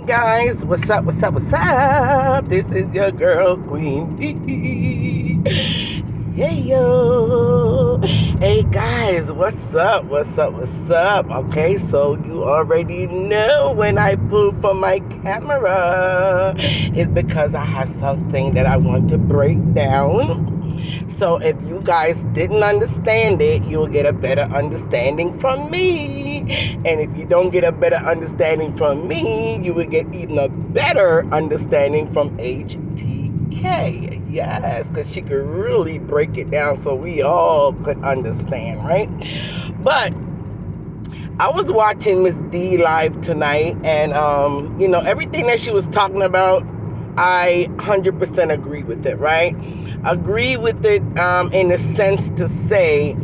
Guys, what's up? This is your girl, Queen B. Yeah, yo. Hey, guys, what's up? Okay, so you already know when I pull from my camera, it's because I have something that I want to break down. So if you guys didn't understand it, you'll get a better understanding from me. And if you don't get a better understanding from me, you will get even a better understanding from HTK. Yes, because she could really break it down so we all could understand, right? But I was watching Miss D live tonight, and everything that she was talking about, I 100% agree with it, right? Agree with it in the sense to say,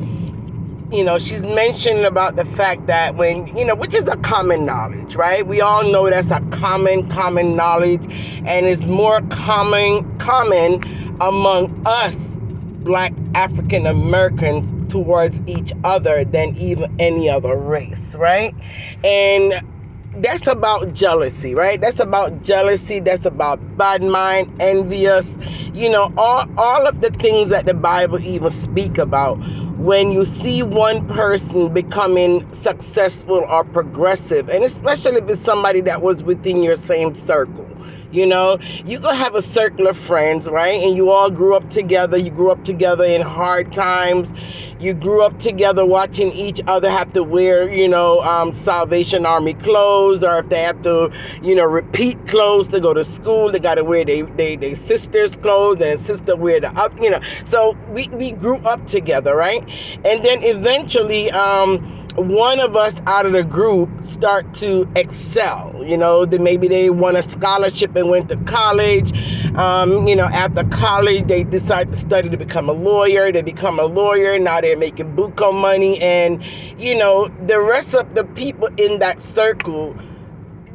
she's mentioning about the fact that when, which is a common knowledge, right? We all know that's a common knowledge, and it's more common among us Black African Americans towards each other than even any other race, right? And that's about jealousy, right? That's about jealousy. That's about bad mind, envious, all of the things that the Bible even speak about. When you see one person becoming successful or progressive, and especially if it's somebody that was within your same circle, you gonna have a circle of friends, right? And you all grew up together. You grew up together in hard times. You grew up together watching each other have to wear, Salvation Army clothes, or if they have to, repeat clothes to go to school, they got to wear they sister's clothes, and sister wear the up, So we grew up together, right? And then eventually, one of us out of the group start to excel. Maybe they won a scholarship and went to college. After college, they decide to study to become a lawyer. They become a lawyer. Now they're making buco money. And, the rest of the people in that circle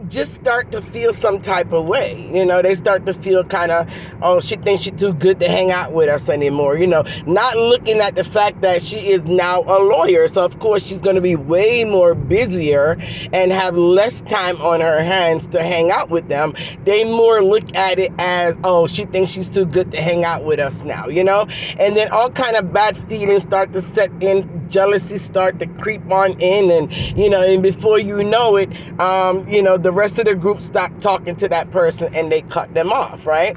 just start to feel some type of way. They start to feel kind of, oh, she thinks she's too good to hang out with us anymore. Not looking at the fact that she is now a lawyer. So, of course, she's going to be way more busier and have less time on her hands to hang out with them. They more look at it as, oh, she thinks she's too good to hang out with us now, And then all kind of bad feelings start to set in. Jealousy start to creep on in, and before you know it, the rest of the group stop talking to that person and they cut them off, right?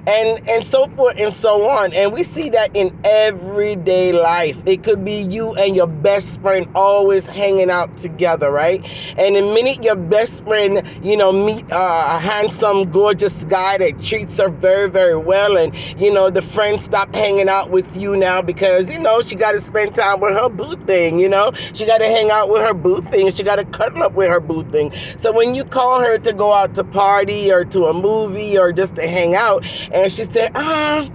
And so forth and so on. And we see that in everyday life. It could be you and your best friend always hanging out together, right? And the minute your best friend, meet a handsome, gorgeous guy that treats her very, very well, and, the friend stop hanging out with you now because, she got to spend time with her boo thing, She got to hang out with her boo thing. She got to cuddle up with her boo thing. So when you call her to go out to party or to a movie or just to hang out, and she said, I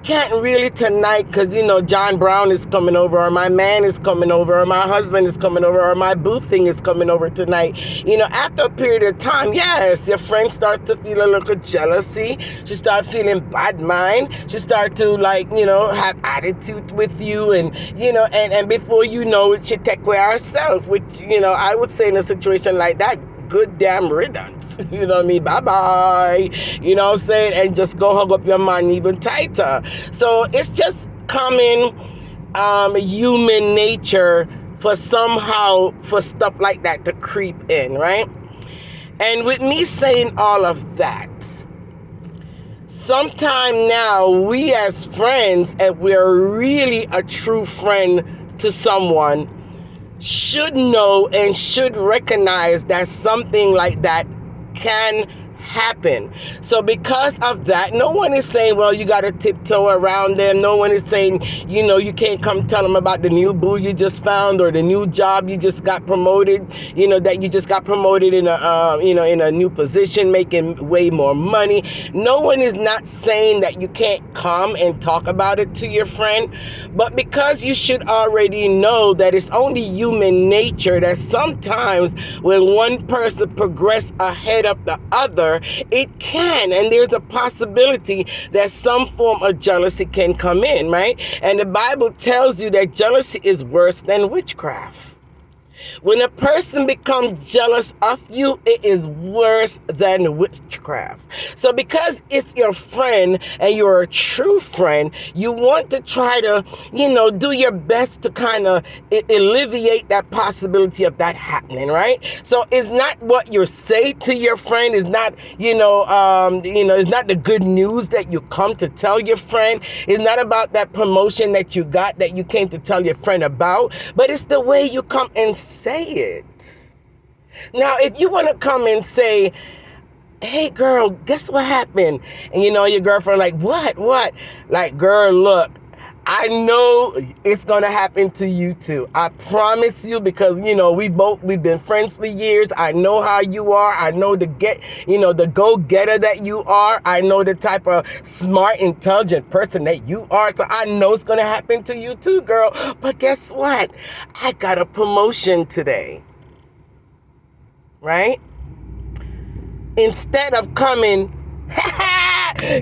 can't really tonight because, John Brown is coming over, or my man is coming over, or my husband is coming over, or my boo thing is coming over tonight. After a period of time, yes, your friend starts to feel a little jealousy. She starts feeling bad mind. She starts to, have attitude with you. And, and before you know it, she take care of herself, which, I would say in a situation like that, good damn riddance. You know what I mean? Bye-bye. You know what I'm saying? And just go hug up your man even tighter. So it's just common human nature for stuff like that to creep in, right? And with me saying all of that, sometime now we as friends, if we're really a true friend to someone, should know and should recognize that something like that can happen. So because of that, no one is saying, well, you got to tiptoe around them. No one is saying, you can't come tell them about the new boo you just found or the new job you just got promoted, that you just got promoted in a new position, making way more money. No one is not saying that you can't come and talk about it to your friend, but because you should already know that it's only human nature that sometimes when one person progresses ahead of the other, it can, and there's a possibility that some form of jealousy can come in, right? And the Bible tells you that jealousy is worse than witchcraft. When a person becomes jealous of you, it is worse than witchcraft. So because it's your friend and you're a true friend, you want to try to, do your best to kind of alleviate that possibility of that happening, right? So it's not what you say to your friend, is not, it's not the good news that you come to tell your friend. It's not about that promotion that you got that you came to tell your friend about, but it's the way you come and say it. Now, if you want to come and say, hey girl, guess what happened? And your girlfriend like, what? Like, girl, look, I know it's going to happen to you too. I promise you, because, we've been friends for years. I know how you are. I know the go-getter that you are. I know the type of smart, intelligent person that you are. So I know it's going to happen to you too, girl. But guess what? I got a promotion today. Right? Instead of coming,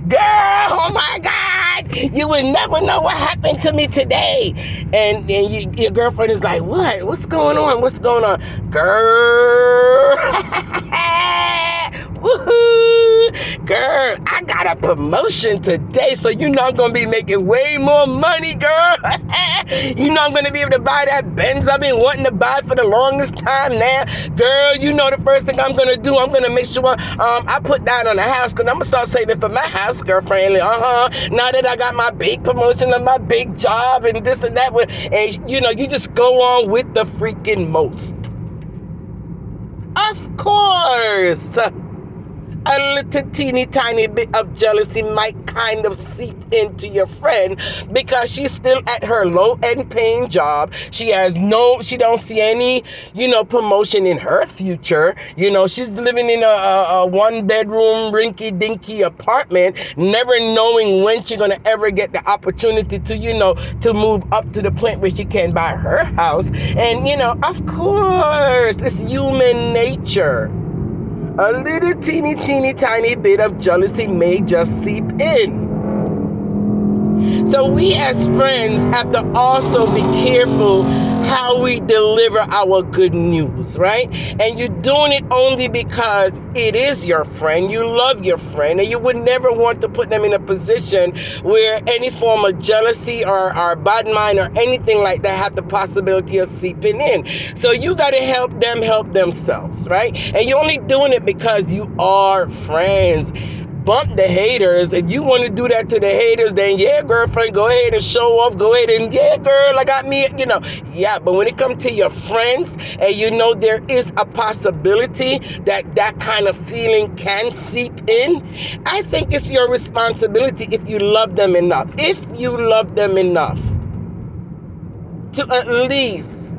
girl, oh my God, you would never know what happened to me today. And your girlfriend is like, what? What's going on? What's going on? Girl, woohoo, girl, I got a promotion today, so I'm going to be making way more money, girl. I'm going to be able to buy that Benz I've been wanting to buy for the longest time now. Girl, the first thing I'm going to do, I'm going to make sure I put down on the house, because I'm going to start saving for my house, girlfriend. Now that I got my big promotion and my big job and this and that. And, you just go on with the freaking most. Of course. A little teeny tiny bit of jealousy might kind of seep into your friend, because she's still at her low end paying job. She don't see any, promotion in her future. She's living in a one bedroom rinky dinky apartment, never knowing when she's going to ever get the opportunity to, to move up to the point where she can buy her house. And, of course, it's human nature. A little teeny tiny bit of jealousy may just seep in. So we as friends have to also be careful how we deliver our good news, right? And you're doing it only because it is your friend. You love your friend, and you would never want to put them in a position where any form of jealousy or bad mind or anything like that have the possibility of seeping in. So you got to help them help themselves, right? And you're only doing it because you are friends. Bump the haters. If you want to do that to the haters, then yeah, girlfriend, go ahead and show off. Go ahead and yeah, girl, I got me, Yeah, but when it comes to your friends, and there is a possibility that kind of feeling can seep in, I think it's your responsibility, if you love them enough, to at least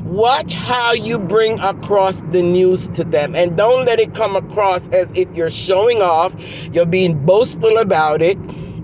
watch how you bring across the news to them, and don't let it come across as if you're showing off, you're being boastful about it.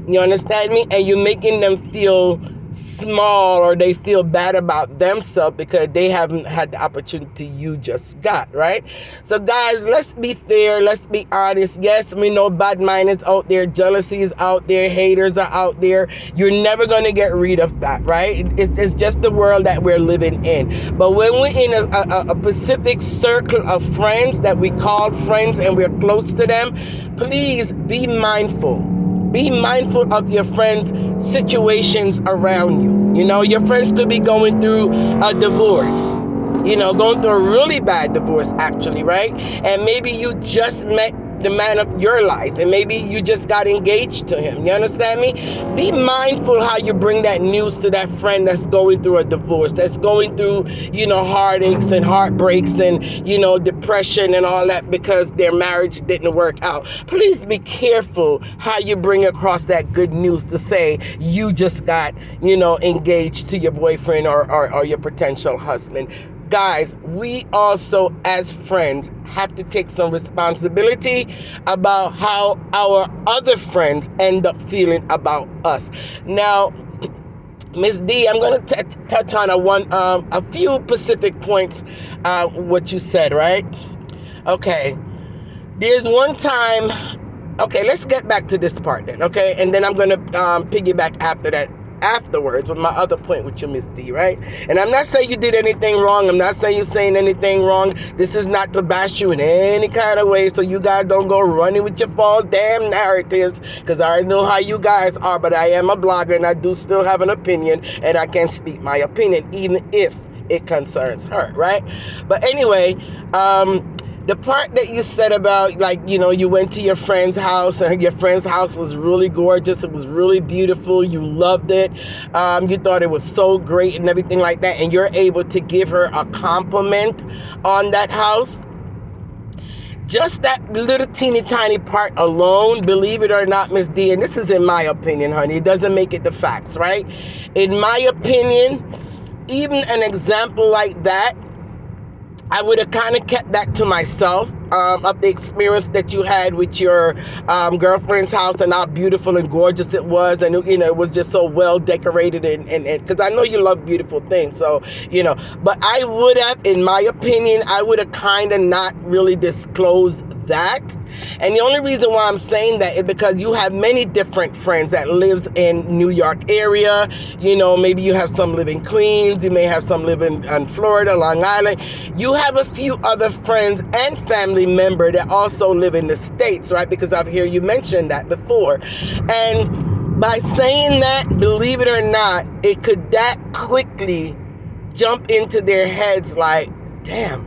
You understand me? And you're making them feel small, or they feel bad about themselves because they haven't had the opportunity you just got, right? So guys, let's be fair, let's be honest. Yes, we know bad mind is out there, jealousy is out there, haters are out there. You're never going to get rid of that, right? It's just the world that we're living in. But when we're in a specific circle of friends that we call friends and we're close to them, please be mindful. Be mindful of your friends' situations around you. Your friends could be going through a divorce, going through a really bad divorce, actually, right? And maybe you just met the man of your life, and maybe you just got engaged to him. You understand me? Be mindful how you bring that news to that friend that's going through a divorce, that's going through, heartaches and heartbreaks and, depression and all that because their marriage didn't work out. Please be careful how you bring across that good news to say you just got, engaged to your boyfriend or your potential husband. Guys, we also as friends have to take some responsibility about how our other friends end up feeling about us. Now, Miss D, I'm going to touch on a few specific points, what you said, right? Okay. There's one time, okay, let's get back to this part then, okay? And then I'm going to piggyback after that afterwards with my other point with you, Miss D, right? And I'm not saying you did anything wrong. I'm not saying you're saying anything wrong. This is not to bash you in any kind of way, so you guys don't go running with your false damn narratives, because I already know how you guys are, but I am a blogger and I do still have an opinion, and I can speak my opinion even if it concerns her, right? But anyway, the part that you said about, like, you know, you went to your friend's house and your friend's house was really gorgeous. It was really beautiful. You loved it. You thought it was so great and everything like that. And you're able to give her a compliment on that house. Just that little teeny tiny part alone, believe it or not, Miss D, and this is in my opinion, honey, it doesn't make it the facts, right? In my opinion, even an example like that, I would have kind of kept that to myself, of the experience that you had with your girlfriend's house and how beautiful and gorgeous it was. And, you know, it was just so well decorated and because I know you love beautiful things. So, you know, but I would have, in my opinion, I would have kind of not really disclosed that. And the only reason why I'm saying that is because you have many different friends that lives in New York area. You know, maybe you have some live in Queens. You may have some live in Florida, Long Island. You have a few other friends and family member that also live in the States, right? Because I've heard you mention that before. And by saying that, believe it or not, it could that quickly jump into their heads like, damn,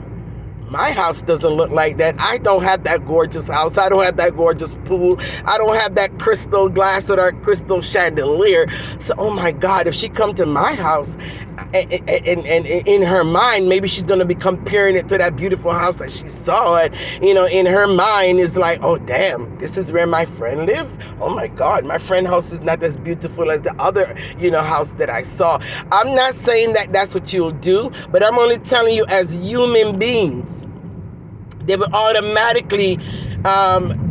my house doesn't look like that. I don't have that gorgeous house. I don't have that gorgeous pool. I don't have that crystal glass or that crystal chandelier. So, oh my God, if she come to my house and in her mind, maybe she's going to be comparing it to that beautiful house that she saw. And, you know, in her mind is like, oh, damn, this is where my friend lived. Oh my God, my friend's house is not as beautiful as the other, you know, house that I saw. I'm not saying that that's what you'll do, but I'm only telling you as human beings, they will automatically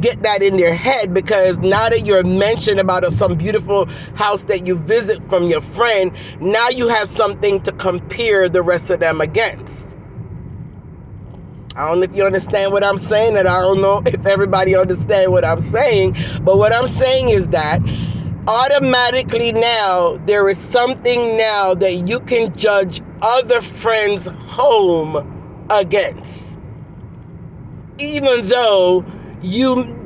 get that in their head, because now that you're mentioned about some beautiful house that you visit from your friend, now you have something to compare the rest of them against. I don't know if you understand what I'm saying, and I don't know if everybody understands what I'm saying, but what I'm saying is that automatically now there is something now that you can judge other friends' home against. Even though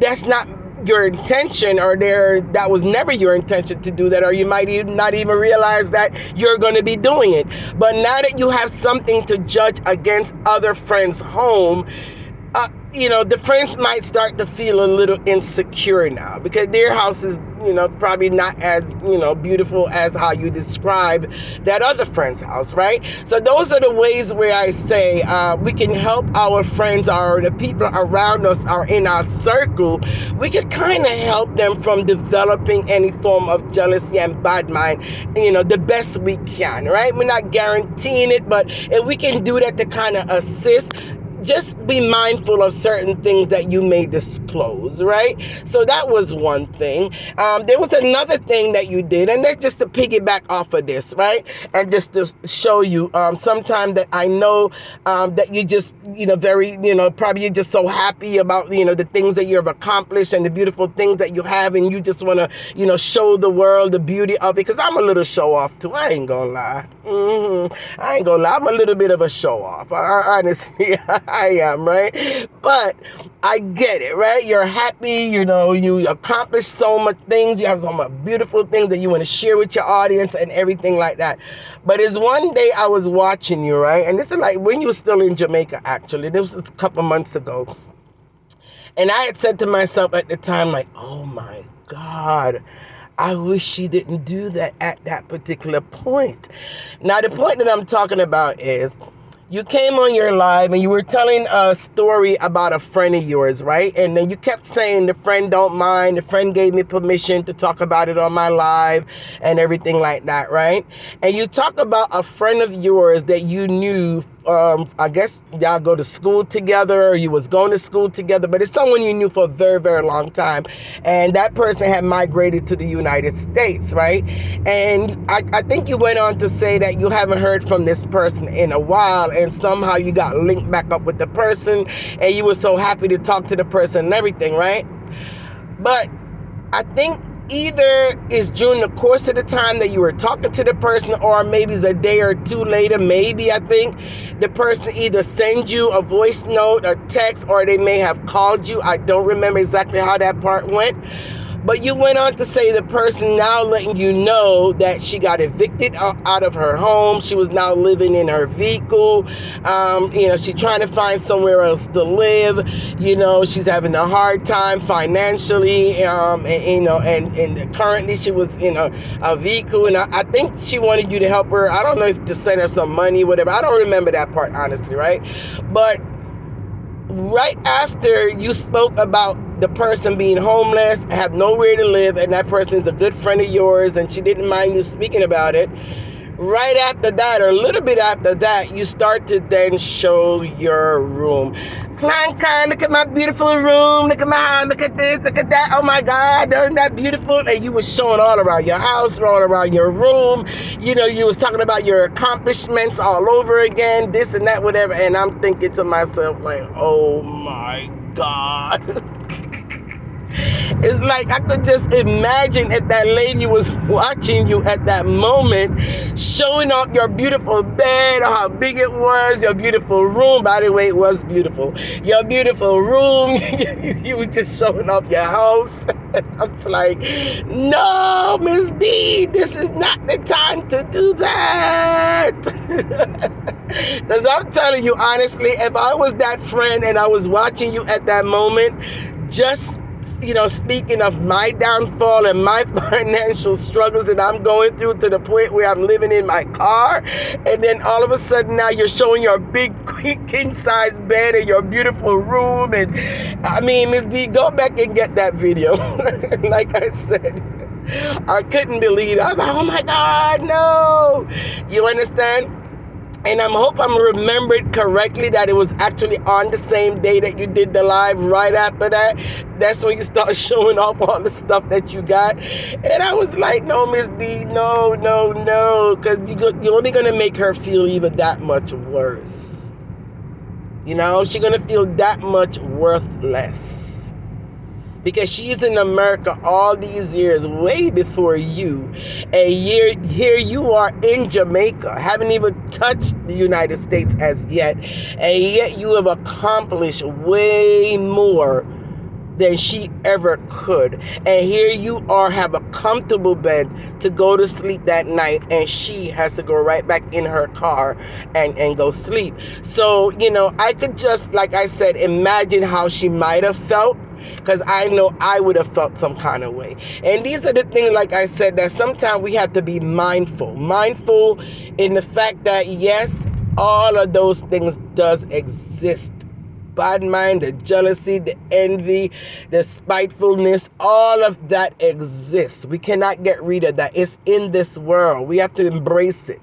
that's not your intention, or that was never your intention to do that, or you might not even realize that you're going to be doing it. But now that you have something to judge against other friends' home, you know, the friends might start to feel a little insecure now, because their house is, you know, probably not as, you know, beautiful as how you describe that other friend's house, right? So those are the ways where I say we can help our friends, or the people around us are in our circle. We can kind of help them from developing any form of jealousy and bad mind, you know, the best we can, right? We're not guaranteeing it, but if we can do that to kind of assist, just be mindful of certain things that you may disclose, right? So that was one thing. There was another thing that you did, and that's just to piggyback off of this, right? And just to show you, sometime that I know that you just, you know, very, you know, probably you're just so happy about, you know, the things that you've accomplished and the beautiful things that you have, and you just want to, you know, show the world the beauty of it. Because I'm a little show off too. I ain't gonna lie. I ain't gonna lie. I'm a little bit of a show off. Honestly, I am, right? But I get it, right? You're happy, you know, you accomplished so much things. You have so much beautiful things that you want to share with your audience and everything like that. But it's one day I was watching you, right? And this is like when you were still in Jamaica, actually. This was a couple months ago. And I had said to myself at the time, like, oh my God, I wish she didn't do that at that particular point. Now, the point that I'm talking about is, you came on your live and you were telling a story about a friend of yours, right? And then you kept saying the friend don't mind, the friend gave me permission to talk about it on my live and everything like that, right? And you talk about a friend of yours that you knew, I guess y'all go to school together, or you was going to school together, but it's someone you knew for a very, very long time. And that person had migrated to the United States, right? And I think you went on to say that you haven't heard from this person in a while, and somehow you got linked back up with the person, and you were so happy to talk to the person and everything, right? But I think either is during the course of the time that you were talking to the person, or maybe it's a day or two later, maybe, I think, the person either sends you a voice note, a text, or they may have called you. I don't remember exactly how that part went. But you went on to say the person now letting you know that she got evicted out of her home. She was now living in her vehicle. She's trying to find somewhere else to live. She's having a hard time financially. And currently she was in a vehicle. And I think she wanted you to help her. I don't know if to send her some money, whatever. I don't remember that part, honestly, right? But right after you spoke about the person being homeless, have nowhere to live, and that person is a good friend of yours, and she didn't mind you speaking about it, right after that, or a little bit after that, you start to then show your room. Kind, look at my beautiful room, look at my house, look at this, look at that, oh my God, isn't that beautiful? And you were showing all around your house, all around your room. You was talking about your accomplishments all over again, this and that, whatever. And I'm thinking to myself, like, oh my God. It's like I could just imagine if that lady was watching you at that moment, showing off your beautiful bed, or how big it was, your beautiful room. By the way, it was beautiful. Your beautiful room. You was just showing off your house. I'm like, no, Miss D, this is not the time to do that. Because I'm telling you honestly, if I was that friend and I was watching you at that moment, just speaking of my downfall and my financial struggles that I'm going through, to the point where I'm living in my car, and then all of a sudden now you're showing your big king size bed and your beautiful room. And I mean, Ms. D, go back and get that video. Like I said, I couldn't believe it. I was like, oh my God, no. You understand? And I hope I'm remembered correctly that it was actually on the same day that you did the live. Right after that, that's when you start showing off all the stuff that you got. And I was like, no, Miss D, no, because you're only going to make her feel even that much worse. She's going to feel that much worthless. Because she's in America all these years, way before you. And here you are in Jamaica, haven't even touched the United States as yet. And yet you have accomplished way more than she ever could. And here you are, have a comfortable bed to go to sleep that night, and she has to go right back in her car and go sleep. So, I could just, like I said, imagine how she might have felt, because I know I would have felt some kind of way. And these are the things, like I said, that sometimes we have to be mindful in the fact that, yes, all of those things does exist. Bad mind, the jealousy, the envy, the spitefulness, all of that exists. We cannot get rid of that. It's in this world. We have to embrace it.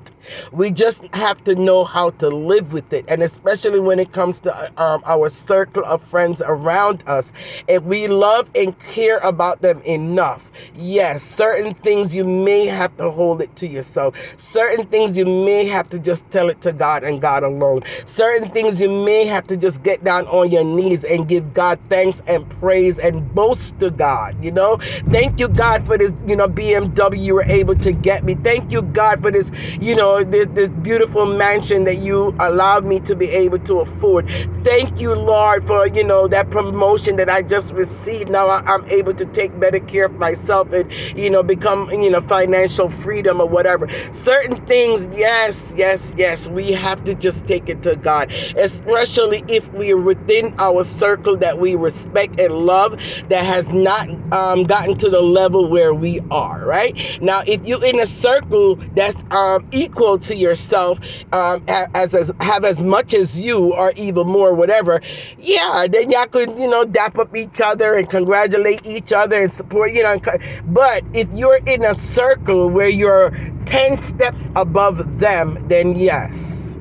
We just have to know how to live with it. And especially when it comes to our circle of friends around us, if we love and care about them enough, yes, certain things you may have to hold it to yourself. Certain things you may have to just tell it to God and God alone. Certain things you may have to just get down on your knees and give God thanks and praise and boast to God. Thank you, God, for this BMW you were able to get me. Thank you, God, for this this beautiful mansion that you allowed me to be able to afford. Thank you, Lord, for that promotion that I just received. Now I'm able to take better care of myself and become financial freedom or whatever. Certain things, yes, we have to just take it to God, especially if we are within our circle that we respect and love, that has not gotten to the level where we are. Right now, if you're in a circle that's equal to yourself, have as much as you or even more, whatever, then y'all could dap up each other and congratulate each other and support, but if you're in a circle where you're 10 steps above them, then yes,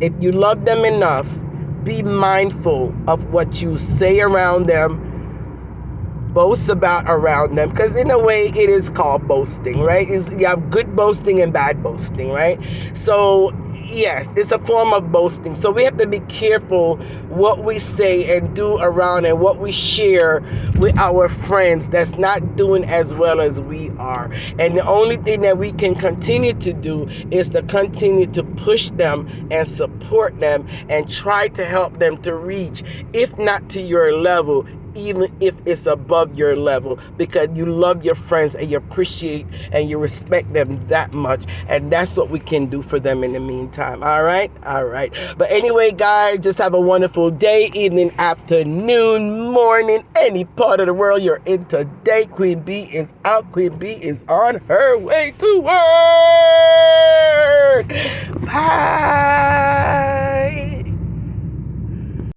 if you love them enough, be mindful of what you say around them. boast about around them, because in a way it is called boasting, right? You have good boasting and bad boasting, right? So yes, it's a form of boasting. So we have to be careful what we say and do around and what we share with our friends that's not doing as well as we are. And the only thing that we can continue to do is to continue to push them and support them and try to help them to reach, if not to your level, even if it's above your level, because you love your friends and you appreciate and you respect them that much. And that's what we can do for them in the meantime. All right. But anyway, guys, just have a wonderful day, evening, afternoon, morning, any part of the world you're in today. Queen B is out. Queen B is on her way to work. Bye.